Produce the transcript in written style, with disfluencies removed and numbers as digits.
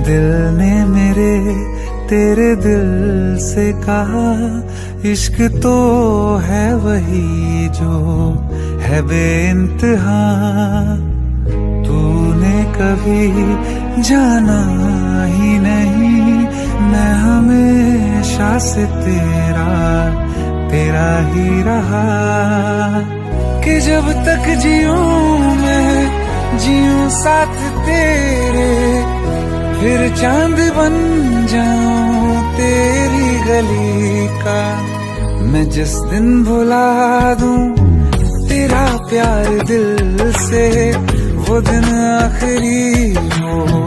दिल ने मेरे तेरे दिल से कहा, इश्क तो है वही जो है बेइंतहा। तूने कभी जाना ही नहीं, मैं हमेशा से तेरा ही रहा। कि जब तक जीऊं मैं जीऊं साथ तेरे, फिर चांद बन जाऊं तेरी गली का। मैं जिस दिन भुला दूं तेरा प्यार दिल से, वो दिन आखिरी हो